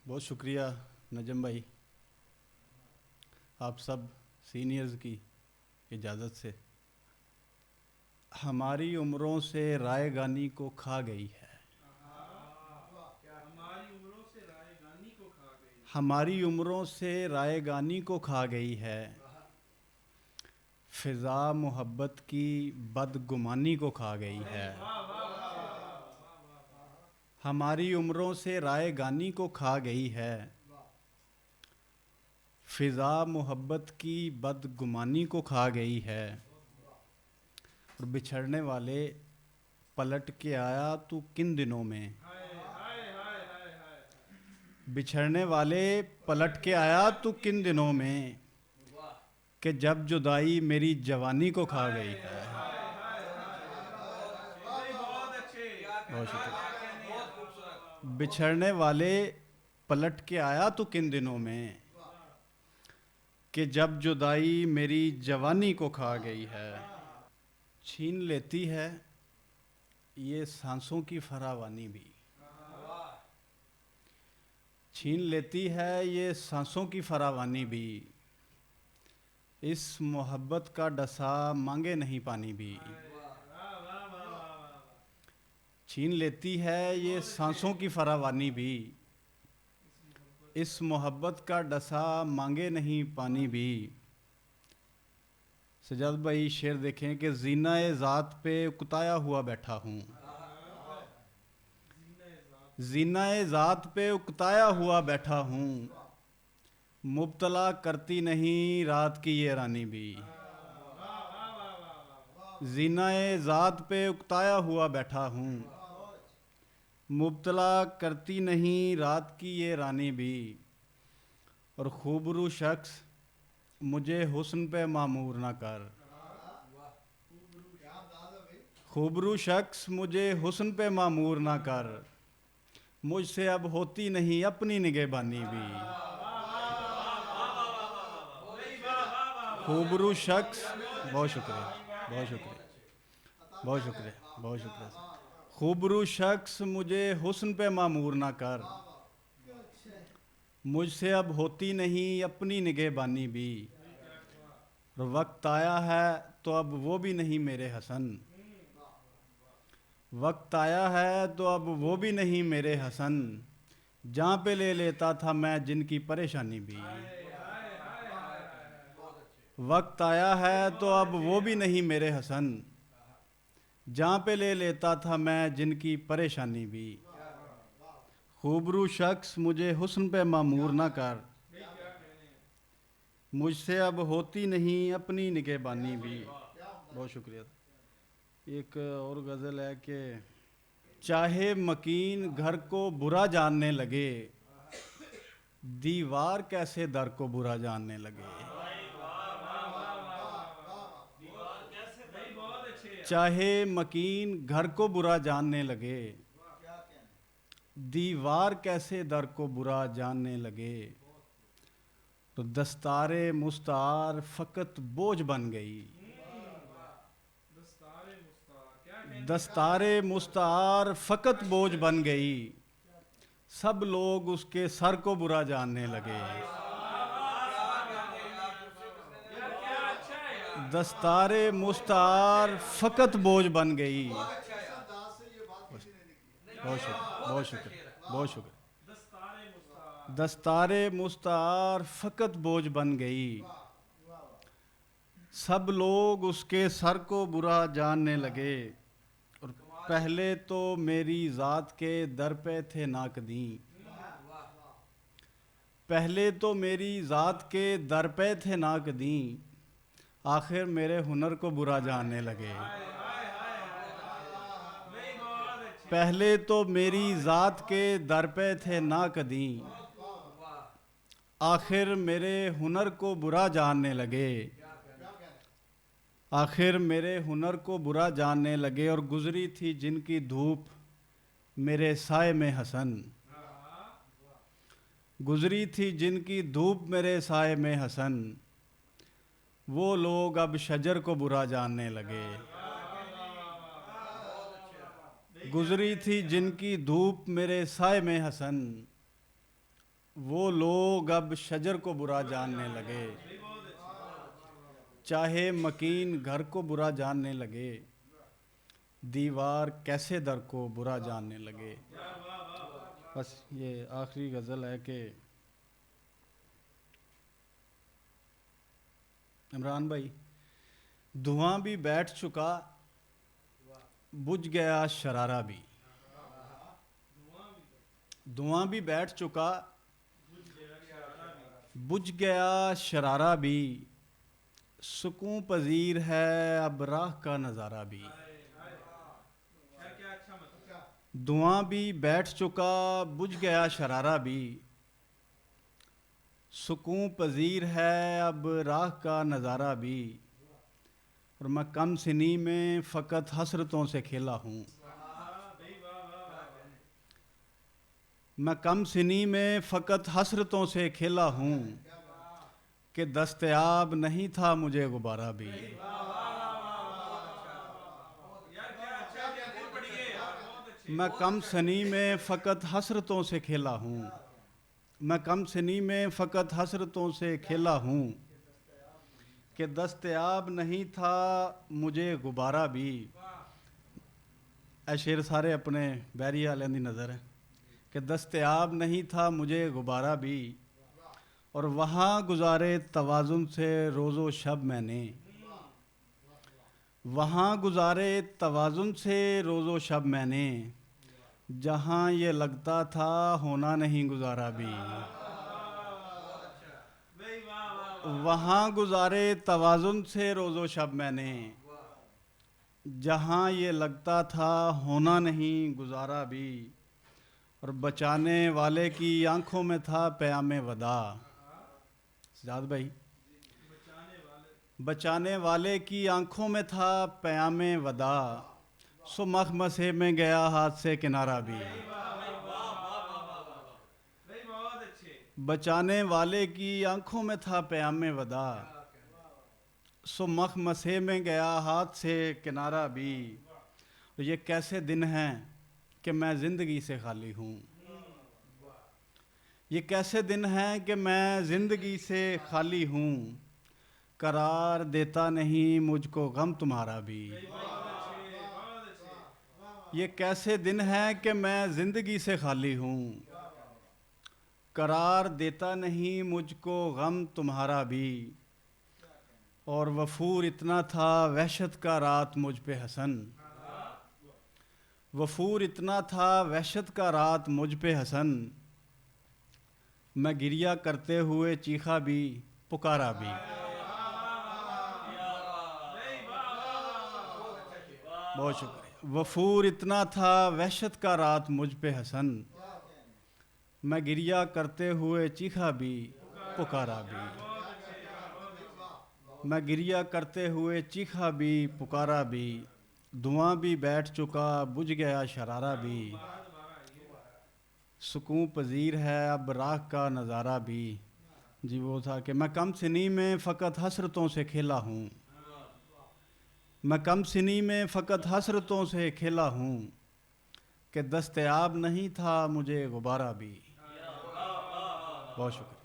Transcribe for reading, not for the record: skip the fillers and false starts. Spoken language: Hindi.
बहुत शुक्रिया नजम भाई, आप सब सीनियर्स की इजाज़त से। हमारी उम्रों से रायगानी को खा गई है, हमारी उम्रों से रायगानी को खा गई है, फ़िज़ा मोहब्बत की बदगुमानी को खा गई है। हमारी उम्रों से रायगानी को खा गई है, फ़िज़ा मोहब्बत की बदगुमानी को खा गई है। और बिछड़ने वाले पलट के आया तू किन दिनों में, बिछड़ने वाले पलट के आया तू किन दिनों में, कि जब जुदाई मेरी जवानी को खा गई है। बहुत शुक्रिया। बिछड़ने वाले पलट के आया तू किन दिनों में, कि जब जुदाई मेरी जवानी को खा गई है। छीन लेती है ये सांसों की फरावानी भी, छीन लेती है ये सांसों की फरावानी भी, इस मोहब्बत का डसा मांगे नहीं पानी भी। छीन लेती है ये सांसों की फरावानी भी, इस मोहब्बत का डसा मांगे नहीं पानी भी। सजाद भाई शेर देखें कि जीना-ए ज़ात पे उकताया हुआ बैठा हूँ, जीना-ए ज़ात पे उकताया हुआ बैठा हूँ, मुब्तला करती नहीं रात की ये रानी भी। जीना-ए ज़ात पे उकताया हुआ बैठा हूँ, मुब्तला करती नहीं रात की ये रानी भी। और खूबरू शख्स मुझे हुस्न पे मामूर ना कर, खूबरू शख्स मुझे हुस्न पे मामूर ना कर, मुझसे अब होती नहीं अपनी निगहबानी भी। खूबरू शख्स, बहुत शुक्रिया, बहुत शुक्रिया, बहुत शुक्रिया, बहुत शुक्रिया। खूबरू शख्स मुझे हुस्न पे मामूर ना कर, मुझसे अब होती नहीं अपनी निगहबानी भी। और वक्त आया है तो अब वो भी नहीं मेरे हसन, वक्त आया है तो अब वो भी नहीं मेरे हसन, जहाँ पे ले लेता था मैं जिनकी परेशानी भी। वक्त आया है तो अब वो भी नहीं मेरे हसन, जहाँ पे ले लेता था मैं जिनकी परेशानी भी। खूबरू शख्स मुझे हुस्न पे मामूर ना कर, मुझसे अब होती नहीं अपनी निगहबानी भी। बहुत शुक्रिया। एक और गज़ल है कि चाहे मकीन घर को बुरा जानने लगे, दीवार कैसे दर को बुरा जानने लगे। चाहे मकीन घर को बुरा जानने लगे, दीवार कैसे दर को बुरा जानने लगे, तो दस्तारे मुस्तार फ़कत बोझ बन गई, दस्तारे मुस्तार फ़कत बोझ बन गई, सब लोग उसके सर को बुरा जानने लगे। दस्तारे मुस्तार फ़कत बोझ बन गई। बहुत शुक्रिया, बहुत शुक्रिया, बहुत शुक्रिया। दस्तारे मुस्तार फ़कत बोझ बन गई, सब लोग उसके सर को बुरा जानने लगे। और पहले तो मेरी ज़ात के दर पे थे नाकदी, पहले तो मेरी ज़ात के दर पे थे नाकदी, आखिर मेरे हुनर को बुरा जानने लगे। पहले तो मेरी ज़ात के दर पे थे नाकदी, आखिर मेरे हुनर को बुरा जानने लगे, आखिर मेरे हुनर को बुरा जानने लगे। और गुजरी थी जिनकी धूप मेरे साए में हसन, गुजरी थी जिनकी धूप मेरे साए में हसन, वो लोग अब शजर को बुरा जानने लगे। गुजरी थी जिनकी धूप मेरे साए में हसन, वो लोग अब शजर को बुरा जानने लगे, चाहे मकीन घर को बुरा जानने लगे, दीवार कैसे दर को बुरा जानने लगे। बस ये आखिरी गज़ल है कि इमरान भाई, धुआं भी बैठ चुका, बुझ गया शरारा भी। धुआं भी बैठ चुका, बुझ गया शरारा भी, सुकून पजीर है अब राह का नज़ारा भी। धुआं भी बैठ चुका, बुझ गया शरारा भी, सुकून पजीर है अब राह का नज़ारा भी। और मैं कम सिनी में फ़कत हसरतों से खेला हूँ। मैं कम सिनी में फ़कत हसरतों से खेला हूँ कि दस्तयाब नहीं था मुझे गुब्बारा भी। मैं कम सनी में फ़कत हसरतों से खेला हूँ। मैं कम सनी में फ़कत हसरतों से खेला हूँ कि दस्तयाब नहीं था मुझे गुब्बारा भी। ए शेर सारे अपने बैरी वालियां दी नज़र है कि दस्तयाब नहीं था मुझे गुब्बारा भी। और वहाँ गुजारे तवाज़ुन से रोज़ो शब मैंने, वहाँ गुजारे तवाज़ुन से रोज़ो शब मैंने, जहाँ ये लगता था होना नहीं गुजारा भी। वहाँ गुजारे तवाज़ुन से रोज़ो शब मैंने, जहाँ ये लगता था होना नहीं गुजारा भी। और बचाने वाले की आंखों में था प्यामे वदा। सजाद भाई, बचाने वाले की आंखों में था प्यामे वदा, सो मखमसे में गया हाथ से किनारा भी। बचाने वाले की आंखों में था प्यामे वदा, सो मखमसे में गया हाथ से किनारा भी। तो ये कैसे दिन हैं कि मैं ज़िंदगी से खाली हूँ। ये कैसे दिन हैं कि मैं ज़िंदगी से खाली हूँ, करार देता नहीं मुझको गम तुम्हारा भी। ये कैसे दिन हैं कि मैं ज़िंदगी से खाली हूँ, करार देता नहीं मुझको गम तुम्हारा भी। और वफूर इतना था वहशत का रात मुझ पे हसन, वफूर इतना था वहशत का रात मुझ पे हसन, मैं गिरिया करते हुए चीखा भी पुकारा भी। बहुत शुक्रिया। वफूर इतना था वहशत का रात मुझ पे हसन, मैं गिरिया करते हुए चीखा भी पुकारा भी। मैं गिरिया करते हुए चीखा भी पुकारा भी, धुआं भी बैठ चुका बुझ गया शरारा भी, सुकून पजीर है अब राह का नज़ारा भी। जी वो था कि मैं कम सिनी में फ़कत हसरतों से खेला हूँ। मैं कम सिनी में फ़कत हसरतों से खेला हूँ कि दस्तयाब नहीं था मुझे गुब्बारा भी। बहुत शुक्रिया।